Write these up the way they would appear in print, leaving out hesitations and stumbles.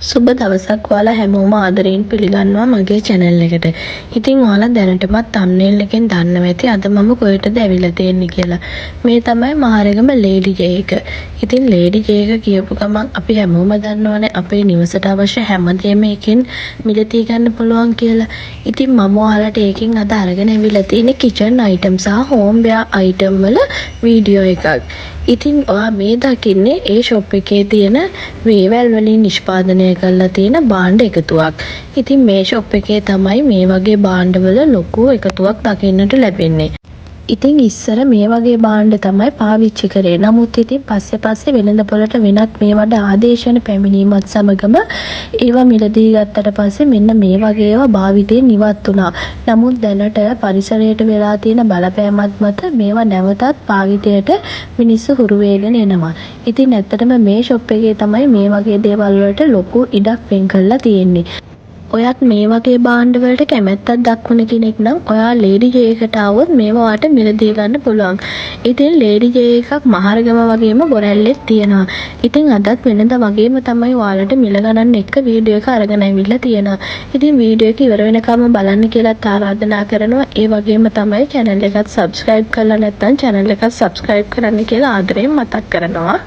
සුබ දවසක් ඔයාලා හැමෝම ආදරයෙන් පිළිගන්නවා මගේ channel එකට. ඉතින් ඔයාලා දැනටමත් thumbnail එකෙන් දන්නවා ඇති අද මම කොහෙටද ඇවිල්ලා තියෙන්නේ කියලා. මේ තමයි මහරගම ලේඩි ජේ එක. ඉතින් ලේඩි ජේ එක කියපු ගමන් අපි හැමෝම දන්නවනේ අපේ නිවසට අවශ්‍ය හැමදේම එකෙන් මිලදී ගන්න පුළුවන් කියලා. ඉතින් මම ඔයාලට ඒකෙන් අද අරගෙන ඇවිල්ලා තියෙන්නේ kitchen item සහ homeware item වල වීඩියෝ එකක්. ඉතින් ඔයා මේ දකින්නේ ඒ shop එකේ තියෙන වේවැල් වලින් නිෂ්පාදනය කරලා තියෙන භාණ්ඩ එකතුවක්. ඉතින් මේ shop එකේ තමයි මේ වගේ භාණ්ඩවල ලොකු එකතුවක් දකින්නට ලැබෙන්නේ. ඉතින් ඉස්සර මේ වගේ භාණ්ඩ තමයි පාවිච්චි කරේ. නමුත් ඉතින් පස්සේ වෙළඳ පොළට වෙනත් මේවට ආදේශන පැමිණීමත් සමගම ඒවා මිලදී ගත්තට පස්සේ මෙන්න මේ වගේ ඒවා භාවිතයෙන් ඉවත් වුණා. නමුත් දැනට පරිසරයට වෙලා තියෙන බලපෑමත් මත මේවා නැවතත් භාවිතයට මිනිස්සු හුරු වෙගෙන එනවා. ඉතින් ඇත්තටම මේ shop එකේ තමයි මේ වගේ දේවල් වලට ලොකු ඉඩක් වෙන් කරලා තියෙන්නේ. ඔයත් මේ වගේ භාණ්ඩ වලට කැමැත්තක් දක්වන කෙනෙක් නම් ඔයා ලේඩි ජේ එකට ආවොත් මේවා ඔයාට මිලදී ගන්න පුළුවන්. ඉතින් ලේඩි ජේ එකක් මහරගම වගේම ගොරැල්ලෙත් තියෙනවා. ඉතින් අදත් වෙනද වගේම තමයි ඔයාලට මිල ගණන් එක්ක වීඩියෝ එක අරගෙන ඇවිල්ලා තියෙනවා. ඉතින් වීඩියෝ එක ඉවර වෙනකම් බලන්න කියලාත් ආරාධනා කරනවා. ඒ වගේම තමයි channel එකත් subscribe කරලා නැත්නම් channel එකත් subscribe කරන්න කියලා ආදරයෙන් මතක් කරනවා.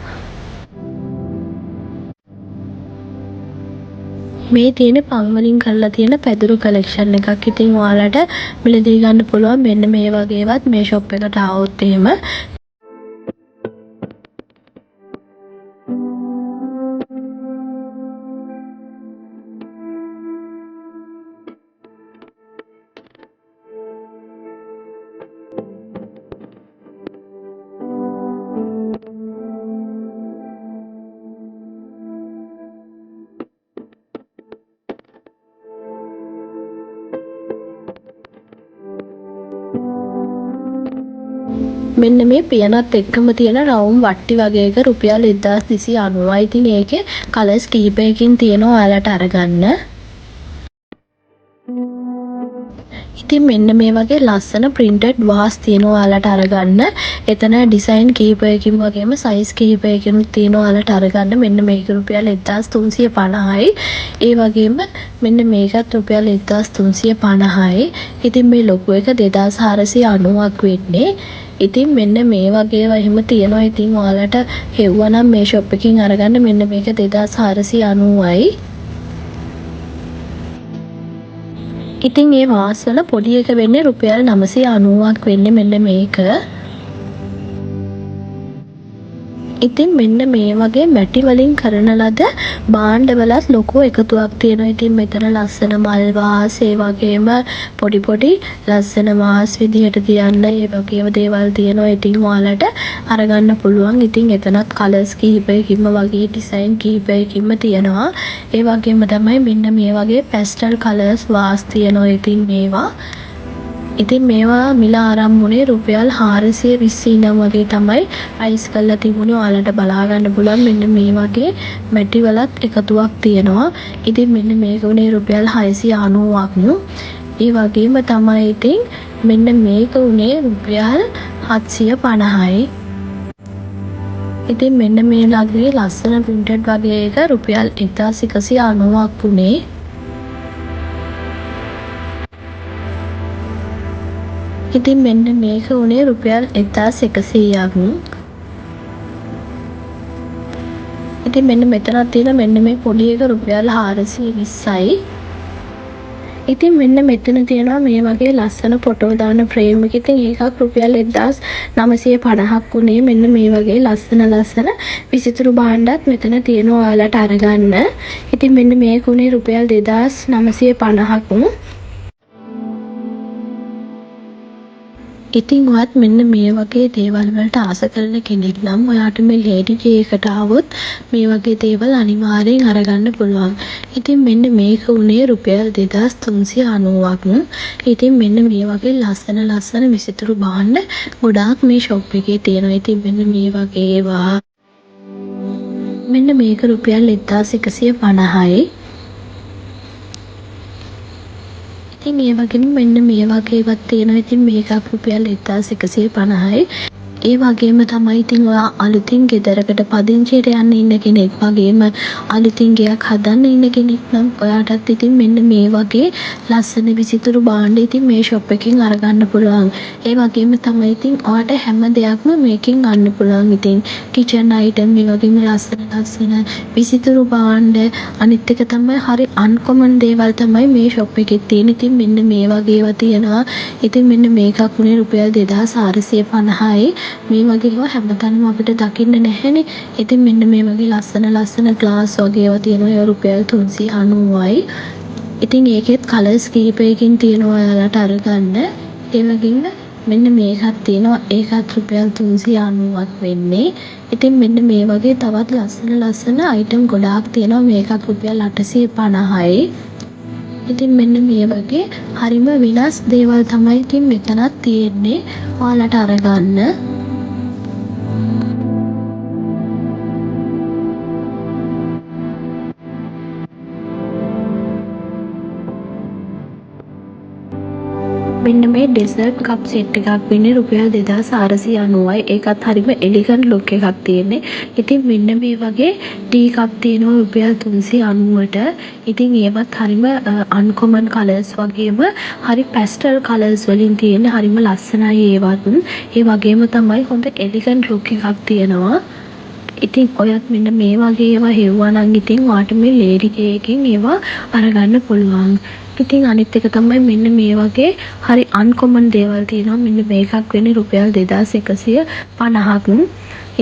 මේ තියෙන පන් වලින් කරලා තියෙන පැදුරු කලෙක්ෂන් එකක්. ඉතින් ඔයාලට මිලදී ගන්න පුළුවන් මෙන්න මේ වගේවත් මේ shop එකට ආවොත් එහෙම. මෙන්න මේ පියනත් එක්කම තියෙන රවුම් වට්ටි වගේ එක රුපියල් 1290යි. ඉතින් ඒකේ කලර්ස් කිහිපයකින් තියෙනවා ඔයාලට අරගන්න. ඉතින් මෙන්න මේ වගේ ලස්සන printed vase තියෙනවා ඔයාලට අරගන්න. එතන ඩිසයින් කිහිපයකින් වගේම size කිහිපයකින් තියෙනවා ඔයාලට අරගන්න. මෙන්න මේක රුපියල් 1350යි. ඒ වගේම මෙන්න මේකත් රුපියල් 1350යි. ඉතින් මේ ලොකු එක 2490ක් වෙන්නේ. ඉතින් මෙන්න මේ වගේ ඒවා එහෙම තියෙනවා. ඉතින් ඔයාලට හෙව්වනම් මේ shop එකකින් අරගන්න. මෙන්න මේක 2490යි. ඉතින් මේ වාස් වල පොඩි එක වෙන්නේ රුපියල් 990ක් වෙන්නේ මෙන්න මේක. ඉතින් මෙන්න මේ වගේ මැටි වලින් කරන ලද භාණ්ඩවලත් ලොකු එකතුවක් තියෙනවා. ඉතින් මෙතන ලස්සන මල් වාස් ඒ වගේම පොඩි ලස්සන වාස් විදිහට තියන්න ඒ වගේම දේවල් තියෙනවා. ඉතින් ඔයාලට අරගන්න පුළුවන්. ඉතින් එතනත් කලර්ස් කිහිපයකින්ම වගේ ඩිසයින් කිහිපයකින්ම තියෙනවා. ඒ වගේම තමයි මෙන්න මේ වගේ පැස්ටල් කලර්ස් වාස් තියෙනවා. ඉතින් මේවා මේවා මිල ආරම්භුනේ රුපියල් 420 ඉඳන් වගේ තමයි ප්‍රයිස් කරලා තිබුණේ. ඔයාලට බලා ගන්න පුළුවන්. මෙන්න මේ වගේ මැටි වලත් එකතුවක් තියෙනවා. ඉතින් මෙන්න මේක උනේ රුපියල් 690ක්. ඒ වගේම තමයි ඉතින් මෙන්න මේක උනේ රුපියල් 750යි. ඉතින් මෙන්න මේ ලගේ ලස්සන printed වගේ එක රුපියල් 1190ක් උනේ. ඉතින් මෙන්න මේක උනේ රුපියල් 1100ක්. ඉතින් මෙන්න මෙතනක් තියෙන මෙන්න මේ පොඩි එක රුපියල් 420යි. ඉතින් මෙන්න මෙතන තියෙනවා මේ වගේ ලස්සන ෆොටෝ දාන ෆ්‍රේම් එක. ඉතින් ඒකක් රුපියල් 1950ක් උනේ. මෙන්න මේ වගේ ලස්සන විසිතුරු භාණ්ඩත් මෙතන තියෙනවා ඔයාලට අරගන්න. ඉතින් මෙන්න මේක උනේ රුපියල් 2950ක්. ඉතින් ඔයත් මෙන්න මේ වගේ දේවල් වලට ආස කරන කෙනෙක් නම් ඔයාට මේ ලේඩි ජේ එකට ආවොත් මේ වගේ දේවල් අනිවාර්යෙන් අරගන්න පුළුවන්. ඉතින් මෙන්න මේක උනේ රුපියල් 2390ක්. ඉතින් මෙන්න මේ වගේ ලස්සන විසිතුරු භාණ්ඩ ගොඩාක් මේ shop එකේ තියෙනවා. ඉතින් මෙන්න මේ වගේ ඒවා මෙන්න මේක රුපියල් 1150යි. ඉතින් ඒ වගේම මෙන්න මේ වගේ ඒවත් තියෙනවා. ඉතින් මේකක් රුපියල් 1150යි. ඒ වගේම තමයි ඉතින් ඔයා අලුතින් ගෙදරකට පදිංචියට යන්න ඉන්න කෙනෙක් වගේම අලුතින් ගෙයක් හදන්න ඉන්න කෙනෙක් නම් ඔයාටත් ඉතින් මෙන්න මේ වගේ ලස්සන විසිතුරු භාණ්ඩ ඉතින් මේ ෂොප් එකෙන් අරගන්න පුළුවන්. ඒ වගේම තමයි ඉතින් ඔයාට හැම දෙයක්ම මේකෙන් ගන්න පුළුවන්. ඉතින් කිචන් අයිටම් මේ වගේම ලස්සන විසිතුරු භාණ්ඩ අනිත් එක තමයි හරි අන්කොමන් දේවල් තමයි මේ ෂොප් එකේ තියෙන. ඉතින් මෙන්න මේ වගේ ඒවා තියෙනවා. ඉතින් මෙන්න මේකක් උනේ රුපියල් 2450යි. මේ වගේ ඒවා හැමතැනම අපිට දකින්න නැහැනේ. ඉතින් මෙන්න මේ වගේ ලස්සන ග්ලාස් වගේ ඒවා තියෙනවා. ඒවා රුපියල් 390යි. ඉතින් ඒකෙත් කලර්ස් කීපයකින් තියෙනවා ඔයාලට අරගන්න. ඒ වගේම මෙන්න මේකක් තියෙනවා. ඒකත් රුපියල් 390ක් වෙන්නේ. ඉතින් මෙන්න මේ වගේ තවත් ලස්සන අයිටම් ගොඩාක් තියෙනවා. මේකත් රුපියල් 850යි. ඉතින් මෙන්න මේ වගේ හරිම වෙනස් දේවල් තමයි ඉතින් මෙතනත් තියෙන්නේ. ඔයාලට අරගන්න. මෙන්න මේ ඩෙසර්ට් කප් සෙට් එකක් වෙන්නේ රුපියල් 2490යි. ඒකත් හරිම එලිගන්ට් ලුක් එකක් තියෙන්නේ. ඉතින් මෙන්න මේ වගේ ටී කප් තියෙනවා රුපියල් 390ට. ඉතින් ඒවත් හරිම අන්කොමන් කලර්ස් වගේම හරි පැස්ටල් කලර්ස් වලින් තියෙන්නේ. හරිම ලස්සනයි ඒවත්. ඒ වගේම තමයි හොඳ එලිගන්ට් ලුක් එකක් තියෙනවා. ඉතින් ඔයත් මෙන්න මේ වගේ ඒවා හෙව්වා නම් ඉතින් ඔයාට මේ ලේඩි එකකින් ඒවා අරගන්න පුළුවන්. ඉතින් අනිත් එක තමයි මෙන්න මේ වගේ හරි අන්කොමන් දේවල් තියෙනවා. මෙන්න මේකක් වෙන්නේ රුපියල් 2650ක්.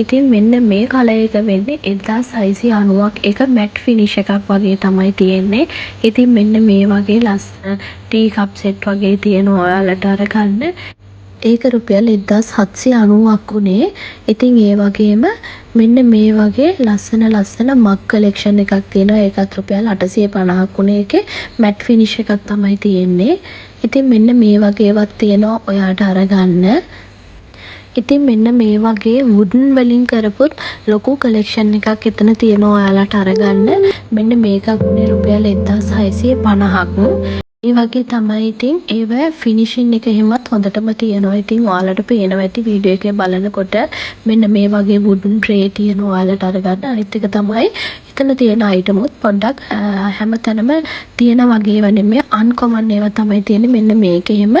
ඉතින් මෙන්න මේ කලර් එක වෙන්නේ 1690ක්. ඒක මැට් ෆිනිෂ් එකක් වගේ තමයි තියෙන්නේ. ඉතින් මෙන්න මේ වගේ ලස්සන ටී කප් සෙට් වගේ තියෙනවා ඔයාලට අරගන්න. ඒක රුපියල් 1790ක් උනේ. ඉතින් ඒ වගේම මෙන්න මේ වගේ ලස්සන මග් කලෙක්ෂන් එකක් තියෙනවා. ඒකත් රුපියල් 850ක් උනේ. ඒකේ මැට් ෆිනිෂ් එකක් තමයි තියෙන්නේ. ඉතින් මෙන්න මේ වගේ ඒවත් තියෙනවා ඔයාට අරගන්න. ඉතින් මෙන්න මේ වගේ වුඩන් වලින් කරපුත් ලොකු කලෙක්ෂන් එකක් එතන තියෙනවා ඔයාලට අරගන්න. මෙන්න මේකක් උනේ රුපියල් 1650ක්. ඒ වගේ තමයි ඉතින් ඒවැ ෆිනිෂින් එක එහෙමත් හොඳටම තියෙනවා. ඉතින් ඔයාලට පේනවා ඇති වීඩියෝ එකේ බලනකොට මෙන්න මේ වගේ වුඩන් ට්‍රේ තියෙනවා ඔයාලට අරගන්න. අනිත් එක තමයි එතන තියෙන අයිටමුත් පොඩ්ඩක් හැමතැනම තියෙන වගේ ඒවා නෙමෙයි අන්කොමන් ඒවා තමයි තියෙන්නේ. මෙන්න මේක එහෙම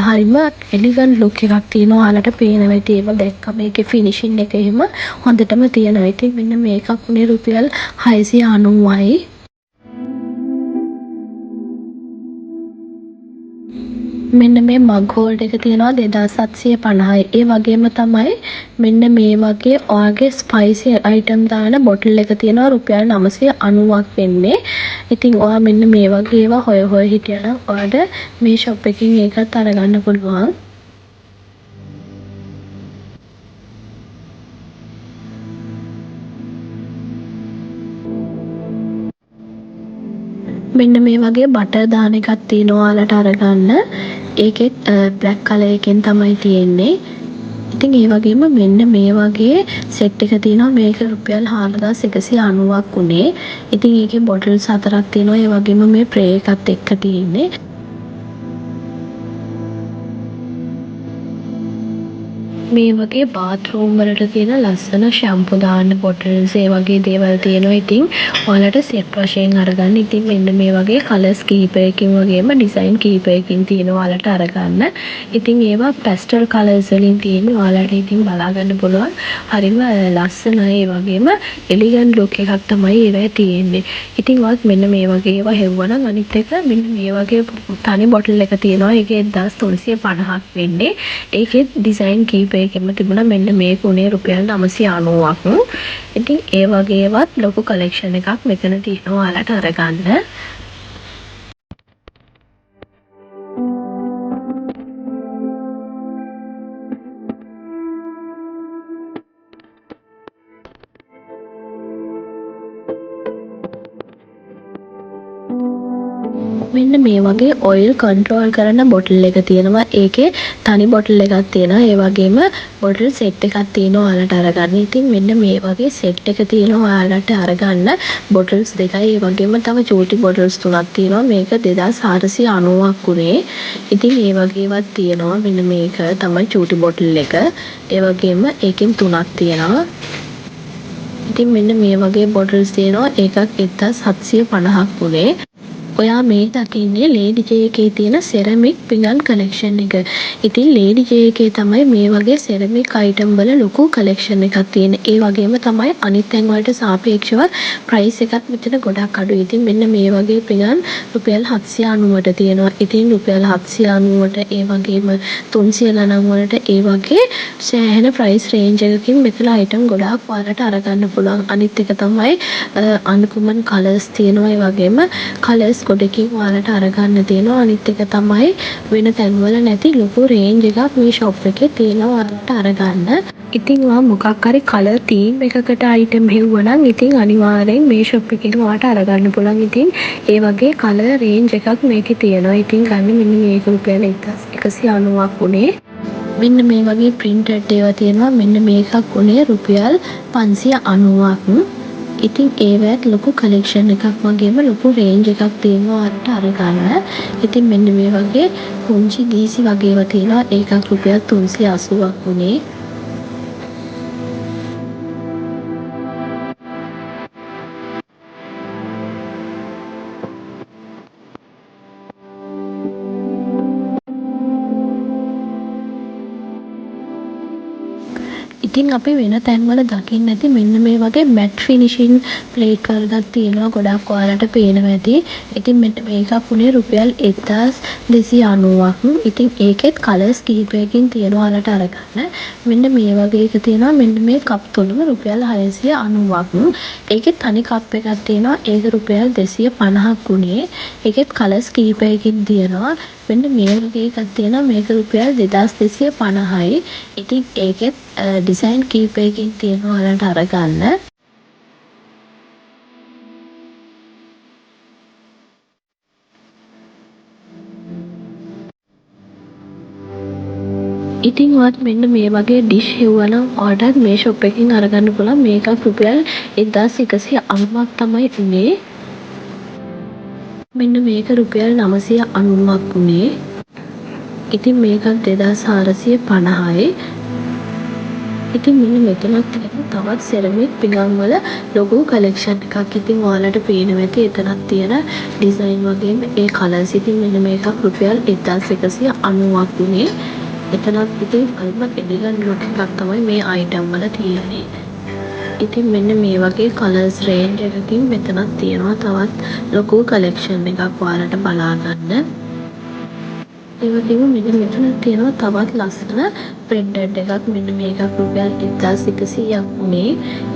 හරිම එලිගන්ට් ලුක් එකක් තියෙනවා. ඔයාලට පේනවා ඇති ඒවා දැක්කම මේකේ ෆිනිෂින් එක එහෙම හොඳටම තියෙනවා. ඉතින් මෙන්න මේකක් උනේ රුපියල් 690යි. මෙන්න මේ මග් හෝල්ඩ් එක තියෙනවා 2750යි. ඒ වගේම තමයි මෙන්න මේ වගේ ඔයාගේ ස්පයිසි අයිටම් දාන බොටල් එක තියෙනවා රුපියල් 990ක් වෙන්නේ. ඉතින් ඔයා මෙන්න මේ වගේ ඒවා හොය හිටියනම් ඔයාට මේ ෂොප් එකකින් ඒකත් අරගන්න පුළුවන්. මෙන්න මේ වගේ බටර් දාන එකක් තියෙනවා ඔයාලට අරගන්න. ඒකෙත් බ්ලැක් කලර් එකෙන් තමයි තියෙන්නේ. ඉතින් ඒ වගේම මෙන්න මේ වගේ සෙට් එක තියෙනවා. මේක රුපියල් 4190ක් උනේ. ඉතින් ඒකේ බොටල්ස් 4ක් තියෙනවා. ඒ වගේම මේ ප්‍රේ එකත් එක්ක තියෙන්නේ. මේ වගේ බාත්රූම් වලට තියෙන ලස්සන ෂැම්පු දාන්න බොටල්ස් ඒ වගේ දේවල් තියෙනවා. ඉතින් ඔයාලට සෙට් වශයෙන් අරගන්න. ඉතින් මෙන්න මේ වගේ කලර්ස් කීපයකින් වගේම ඩිසයින් කීපයකින් තියෙනවා ඔයාලට අරගන්න. ඉතින් ඒවා පැස්ටල් කලර්ස් වලින් තියෙන්නේ. ඔයාලට ඉතින් බලා ගන්න පුළුවන්. හරිම ලස්සනයි. ඒ වගේම එලිගන්ට් ලුක් එකක් තමයි ඒවා තියෙන්නේ. ඉතින් ඔයත් මෙන්න මේ වගේ ඒවා හෙව්වනම් අනිත් එක මෙන්න මේ වගේ තනි බොටල් එක තියෙනවා. ඒකේ 1350ක් වෙන්නේ. ඒකේ ඩිසයින් කීපයකින්ම තිබුණා. මෙන්න මේක උනේ රුපියල් 990ක්. ඉතින් ඒ වගේවත් ලොකු කලෙක්ෂන් එකක් මෙතන තියෙනවා ඔයාලට අරගන්න. මෙන්න මේ වගේ ඔයිල් කන්ට්‍රෝල් කරන බොටල් එක තියෙනවා. ඒකේ තනි බොටල් එකක් තියෙනවා. ඒ වගේම බොටල් සෙට් එකක් තියෙනවා ඔයාලට අරගන්න. ඉතින් මෙන්න මේ වගේ සෙට් එක තියෙනවා ඔයාලට අරගන්න. බොටල්ස් දෙකයි. ඒ වගේම තව චූටි බොටල්ස් තුනක් තියෙනවා. මේක 2490ක් උනේ. ඉතින් ඒ වගේවත් තියෙනවා. මෙන්න මේක තමයි චූටි බොටල් එක. ඒ වගේම ඒකෙන් තුනක් තියෙනවා. ඉතින් මෙන්න මේ වගේ බොටල්ස් තියෙනවා. ඒකක් 1750ක් උනේ. ඔයා මේ දකින්නේ ලේඩි ජේ එකේ තියෙන සෙරමික් පිඟන් කලෙක්ෂන් එක. ඉතින් ලේඩි ජේ එකේ තමයි මේ වගේ සෙරමික් අයිටම් වල ලොකු කලෙක්ෂන් එකක් තියෙන්නේ. ඒ වගේම තමයි අනිත් තැන් වලට සාපේක්ෂව ප්‍රයිස් එකත් මෙතන ගොඩක් අඩුයි. ඉතින් මෙන්න මේ වගේ පිඟන් රුපියල් 790ට තියෙනවා. ඉතින් රුපියල් 790ට ඒ වගේම 390 වලට ඒ වගේ සෑහෙන ප්‍රයිස් රේන්ජ් එකකින් මෙතන අයිටම් ගොඩාක් ඔයාලට අරගන්න පුළුවන්. අනිත් එක තමයි අන්කමන් කලර්ස් තියෙනවා. ඒ වගේම කලර්ස් ගොඩකින් ඔයාලට අරගන්න තියෙනවා. අනිත් එක තමයි වෙන තැන්වල නැති ලොකු රේන්ජ් එකක් මේ ෂොප් එකේ තියෙනවා ඔයාලට අරගන්න. ඉතින් ඔයා මොකක් හරි කලර් තීම් එකකට අයිටම් හෙව්වනම් ඉතින් අනිවාර්යෙන් මේ ෂොප් එකෙන් ඔයාට අරගන්න පුළුවන්. ඉතින් ඒ වගේ කලර් රේන්ජ් එකක් මේකේ තියෙනවා. ඉතින් ගන්න මෙන්න මේක රුපියල් 1190ක් උනේ. මෙන්න මේ වගේ printed ඒවා තියෙනවා. මෙන්න මේකක් උනේ රුපියල් 590ක්. ඉතින් ඒවත් ලොකු කලෙක්ෂන් එකක් වගේම ලොකු රේන්ජ් එකක් තියෙනවා අරට අරගන්න. ඉතින් මෙන්න මේ වගේ පුංචි දීසි වගේ ඒවා තියෙනවා. ඒකක් රුපියල් 380ක් උනේ. ඉතින් අපි වෙන තැන්වල දකින්න ඇති මෙන්න මේ වගේ මැට් ෆිනිෂින් ප්ලේට් වර්ගක් තියෙනවා. ගොඩක් ඔයාලට පේනවා ඇති. ඉතින් මෙන්න මේකක් උනේ රුපියල් 1290ක්. ඉතින් ඒකෙත් කලර්ස් කිහිපයකින් තියෙනවා ඔයාලට අරගන්න. මෙන්න මේ වගේ එක තියෙනවා. මෙන්න මේ කප් තුනම රුපියල් 690ක්. ඒකෙත් තනි කප් එකක් තියෙනවා. ඒක රුපියල් 250ක් උනේ. ඒකෙත් කලර්ස් කිහිපයකින් තියෙනවා. මෙන්න මේ වගේ එකක් තියෙනවා. මේක රුපියල් 2250යි. ඉතින් ඒකෙත් ඩිසයින් කීපයකින් තියෙනවා ඔයාලට අරගන්න. ඉතින් ඔයාත් මෙන්න මේ වගේ ඩිෂ් හෙව්වනම් ඔයාටත් මේ ෂොප් එකකින් අරගන්න පුළුවන්. මේකත් රුපියල් 1190ක් තමයි උනේ. මෙන්න මේක රුපියල් 990ක් උනේ. ඉතින් මේකත් 2450යි. ඉතින් මෙන්න මෙතනත් තියෙන තවත් සෙරමික් පිඟන් වල ලොකු කලෙක්ෂන් එකක්. ඉතින් ඔයාලට පේනවා ඇති එතනක් තියෙන ඩිසයින් වගේම ඒ කලර්ස්. ඉතින් මෙන්න මේකක් රුපියල් 1190ක් උනේ. එතනත් ඉතින් අල්මත් එලිගන් ලුක් එකක් තමයි මේ අයිටම් වල තියෙන්නේ. ඉතින් මෙන්න මේ වගේ කලර්ස් රේන්ජ් එකකින් මෙතනත් තියෙනවා තවත් ලොකු කලෙක්ෂන් එකක් ඔයාලට බලා ගන්න. ඒ වගේම මෙන්න මෙතන තියෙනවා තවත් ලස්සන printed එකක්. මෙන්න මේකක් රුපියල් 1100ක් උනේ.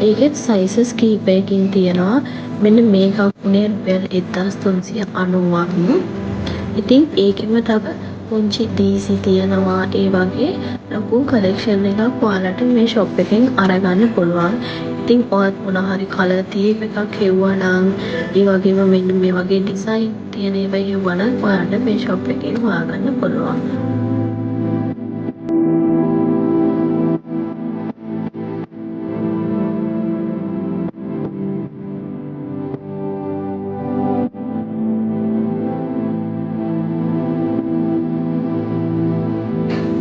ඒකෙත් sizes කීපයකින් තියෙනවා. මෙන්න මේකක් උනේ රුපියල් 1390ක්. ඉතින් ඒකෙම තව පුංචි දීසි තියෙනවා. ඒ වගේ ලොකු කලෙක්ෂන් එකක් ඔයාලට මේ ෂොප් එකෙන් අරගන්න පුළුවන්. ඉතින් ඔයත් මොන හරි කලර් තීම් එකක් හෙව්වා නම් ඒ වගේම මෙන්න මේ වගේ ඩිසයින් තියෙන ඒවා හෙව්වා නම් ඔයාලට මේ ෂොප් එකෙන් හොයාගන්න පුළුවන්.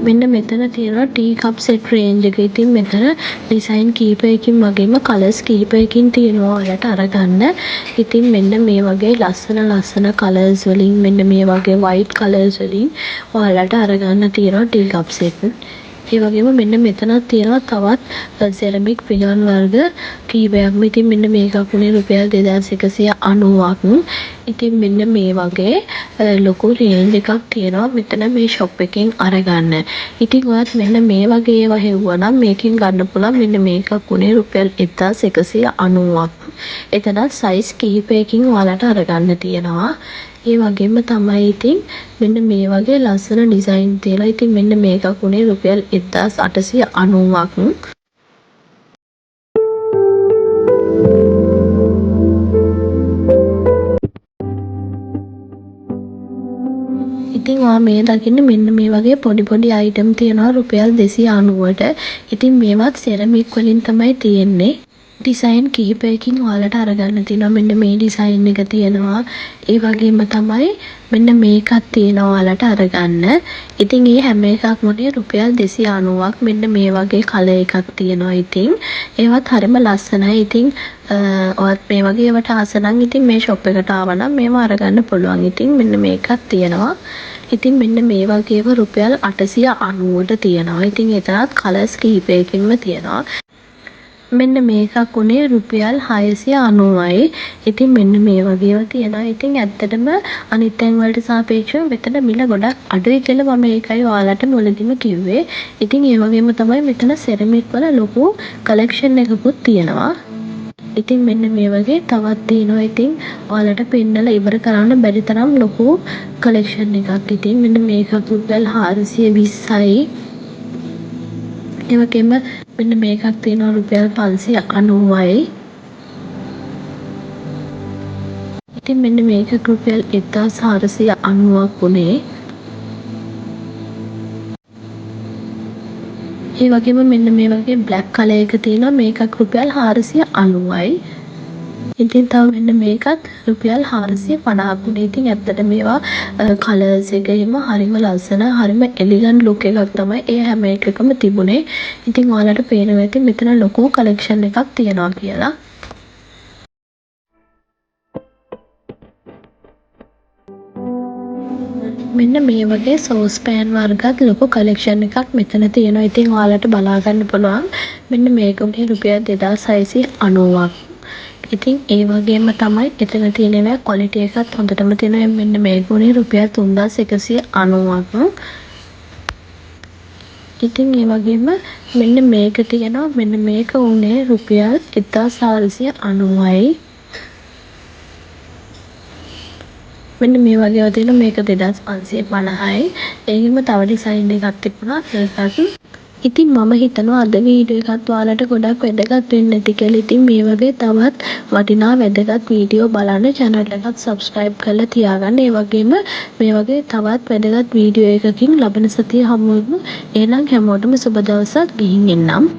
මෙන්න මෙතන තියෙනවා ටී කප් සෙට් රේන්ජ් එක. ඉතින් මෙතන ඩිසයින් කීපයකින් වගේම කලර්ස් කීපයකින් තියෙනවා ඔයාලට අරගන්න. ඉතින් මෙන්න මේ වගේ ලස්සන කලර්ස් වලින් මෙන්න මේ වගේ වයිට් කලර්ස් වලින් ඔයාලට අරගන්න තියෙනවා ටී කප් සෙට්. ඒ වගේම මෙන්න මෙතනත් තියෙනවා තවත් සෙරමික් පිඟන් වර්ග කීපයක්ම. ඉතින් මෙන්න මේකක් උනේ රුපියල් 2190ක්. ඉතින් මෙන්න මේ වගේ ලොකු රේන්ජ් එකක් තියෙනවා මෙතන මේ ෂොප් එකෙන් අරගන්න. ඉතින් ඔයත් මෙන්න මේ වගේ ඒවා හෙව්වා නම් මේකෙන් ගන්න පුළුවන්. මෙන්න මේකක් උනේ රුපියල් 1190ක්. එතනත් සයිස් කිහිපයකින් ඔයාලට අරගන්න තියෙනවා. ඒ වගේම තමයි ඉතින් මෙන්න මේ වගේ ලස්සන ඩිසයින් තියෙනවා. ඉතින් මෙන්න මේකක් උනේ රුපියල් 1890ක්. ඉතින් ඔයා මේ දකින්න මෙන්න මේ වගේ පොඩි පොඩි අයිටම් තියෙනවා රුපියල් 290ට. ඉතින් මේවත් සෙරමික් වලින් තමයි තියෙන්නේ. ඩිසයින් කිහිපයකින් ඔයාලට අරගන්න තියෙනවා. මෙන්න මේ ඩිසයින් එක තියෙනවා. ඒ වගේම තමයි මෙන්න මේකක් තියෙනවා ඔයාලට අරගන්න. ඉතින් මේ හැම එකක්ම උනේ රුපියල් 290ක්. මෙන්න මේ වගේ කලර් එකක් තියෙනවා. ඉතින් ඒවත් හරිම ලස්සනයි. ඉතින් ඔයත් මේ වගේ ඒවට ආස නම් ඉතින් මේ ෂොප් එකට ආවනම් මේව අරගන්න පුළුවන්. ඉතින් මෙන්න මේකක් තියෙනවා. ඉතින් මෙන්න මේ වගේව රුපියල් 890ට තියෙනවා. ඉතින් එතනත් කලර්ස් කිහිපයකින්ම තියෙනවා. මෙන්න මේකක් උනේ රුපියල් 690යි. ඉතින් මෙන්න මේ වගේව තියෙනවා. ඉතින් ඇත්තටම අනිත් තැන් වලට සාපේක්ෂව මෙතන මිල ගොඩක් අඩුයි කියලා මම ඒකයි ඔයාලට මුලදීම කිව්වේ. ඉතින් ඒ වගේම තමයි මෙතන සෙරමික් වල ලොකු කලෙක්ෂන් එකකුත් තියෙනවා. ඉතින් මෙන්න මේ වගේ තවත් තියෙනවා. ඉතින් ඔයාලට පෙන්නලා ඉවර කරන්න බැරි තරම් ලොකු කලෙක්ෂන් එකක්. ඉතින් මෙන්න මේක රුපියල් 420යි. ඒ වගේම මෙන්න මේකක් තියෙනවා රුපියල් 590යි. ඉතින් මෙන්න මේක රුපියල් 1490ක් උනේ. ඒ වගේම මෙන්න මේ වගේ බ්ලැක් කලර් එක තියෙනවා මේකක් රුපියල් 490යි. ඉතින් තව මෙන්න මේකත් රුපියල් 450ක් උනේ. ඉතින් ඇත්තට මේවා කලර්ස් එක එහෙම හරිම ලස්සන හරිම එලිගන්ට් ලුක් එකක් තමයි ඒ හැම එකකම තිබුණේ. ඉතින් ඔයාලට පේනවා ඇති මෙතන ලොකු කලෙක්ෂන් එකක් තියෙනවා කියලා. මෙන්න මේ වගේ සෝස් පෑන් වර්ගත් ලොකු කලෙක්ෂන් එකක් මෙතන තියෙනවා. ඉතින් ඔයාලට බලා ගන්න පුළුවන්. මෙන්න මේක උනේ රුපියල් 2690ක්. ඉතින් ඒ වගේම තමයි එතන තියෙනවා ක්වොලිටි එකත් හොඳටම තියෙනවා. මෙන්න මේක උනේ රුපියල් 3190ක්. ඉතින් ඒ වගේම මෙන්න මේක තියෙනවා. මෙන්න මේක උනේ රුපියල් 1490යි. මෙන්න මේ වගේ තියෙනවා මේක 2550යි. ඒකෙම තව ඩිසයින් එකක් තිබුණා ඒකත්. ඉතින් මම හිතනවා අද වීඩියෝ එකත් ඔයාලට ගොඩක් වැදගත් වෙන්න ඇති කියලා. ඉතින් මේ වගේ තවත් වටිනා වැදගත් වීඩියෝ බලන්න channel එකත් subscribe කරලා තියාගන්න. ඒ වගේම මේ වගේ තවත් වැදගත් වීඩියෝ එකකින් ලබන සතියේ හමු වෙමු. එහෙනම් හැමෝටම සුබ දවසක් ගිහින් එන්නම්.